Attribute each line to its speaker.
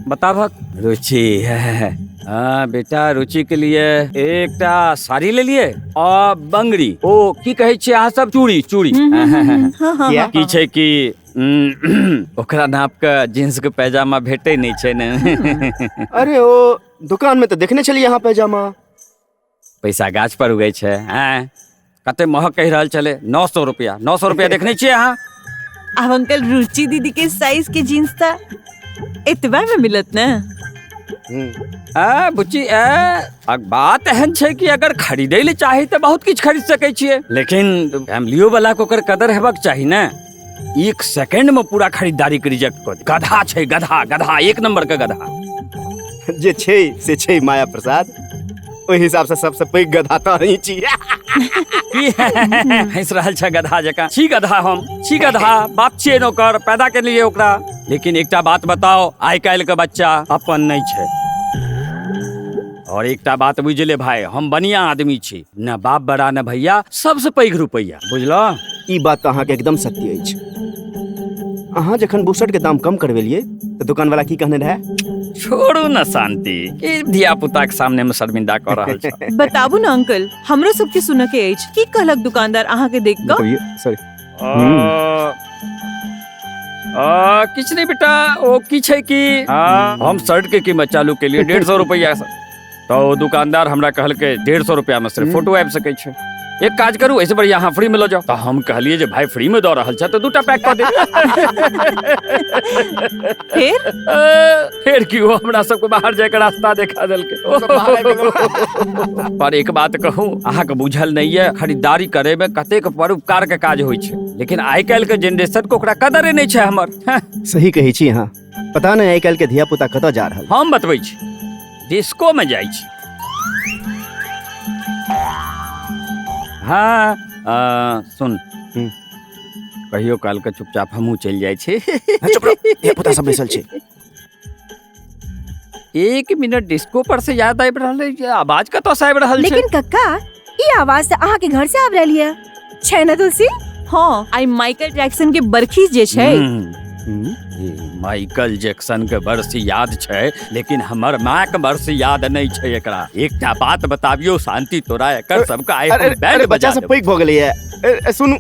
Speaker 1: बताबक रुचि है। हाँ बेटा, रुचि के लिए एक साड़ी ले लिए और बंगड़ी ओ की कहे छे अहाँ सब चूड़ी चूड़ी की छै कि ओकरा नाप के जींस के पैजामा भेटे नहीं छे ने।
Speaker 2: अरे ओ दुकान में तो देखने चलिए यहाँ पैजामा।
Speaker 1: पैसा गाछ पर उगे छे। कते महग कह रहल चले 900 रुपया 900 रुपया देखने छिए अहाँ।
Speaker 3: अब अंकल रुचि दीदी के साइज के जीन्स था इतबा में मिलत ना।
Speaker 1: बुच्ची बात एहन छै कि अगर खरीदे ले चाही तो बहुत कुछ खरीद सके छिए, लेकिन फैमिलियो वाला को कर कदर हेबाक चाही ना। एक सेकंड में पूरा खरीदारी के रिजेक्ट कर दे। गधा छै गधा गधा, एक नंबर का गधा
Speaker 2: जे छै से छै माया प्रसाद। ओहि हिसाब से सबसे पैघ गधा तो ही छी।
Speaker 1: हंस रहल छ गधा जका। छी गधा, हम छी गधा, बाप छिए नौकर, पैदा के लिए ओकरा। लेकिन एकटा बात बताओ, आइ काल्हि के बच्चा अपन नहीं छै। और एकटा बात बुझले भाई, हम बढ़िया आदमी छी, न बाप बड़ा न भैया, सबसे पैघ रुपैया, बुझलो।
Speaker 2: ई बात तो अहाँ के एकदम सत्य अछि। अहाँ जखन बुसट के दाम कम करवेलिए तो दुकान वाला की कहने रहे?
Speaker 1: छोड़ू न शांति, कि धिया पुता के सामने में शर्मिंदा कर रहल छ।
Speaker 3: बताबू न अंकल, हमरो सबके सुन के अछि। की कहलक दुकानदार अहाँ के देख क?
Speaker 2: सॉरी
Speaker 1: किछ नहीं बेटा, ओ की छै कि हम शर्ट के कीमत चालू के लिए 150 रुपया तो दुकानदार हमरा कहल के 150 रुपया में सिर्फ फोटो आबि सके छै। एक काज करू, ऐसे बढ़िया यहाँ फ्री में लो जाओ। तो हम कहलिए जे भाई फ्री में दो रहल छ तो 2टा पैक कर दे। फिर क्यों हमरा सबको बाहर जाकर रास्ता देखा देलके। पर एक बात कहूँ, अहाँ के बुझल नहीं है, खरीदारी करे में कतेक परोपकार के काज होय छै, लेकिन आइ काल्हि के जनरेशन को ओकरा कदरे नहीं छै हमर।
Speaker 2: सही कही छी अहाँ। पता नहीं आइ काल्हि के धिया पुता कतऽ जा रहल।
Speaker 1: हम बतबै छी, डिस्को में जाइ छी। हाँ सुन, कहियो काल के चुपचाप हमहू चल जाए छे।
Speaker 2: चुप रहो, ये पुता सब बैसल छे।
Speaker 1: 1 मिनट, डिस्को पर से याद आबि रहल है, आवाज कतौ से आबि रहल छे।
Speaker 4: लेकिन कक्का, ई आवाज से अहाँ के घर से आबि रहल है, छै ना तुलसी?
Speaker 3: हाँ, आई माइकल जैक्सन के बरखी जे छै।
Speaker 1: माइकल जैक्सन के वर्ष याद छै, लेकिन हमर माँ के वर्ष याद नहीं छै एकरा। एकटा बात बताबियो शांति, तोरा एकर सबका
Speaker 2: अरे बच्चा सब पैघ भ गेलै है। सुनू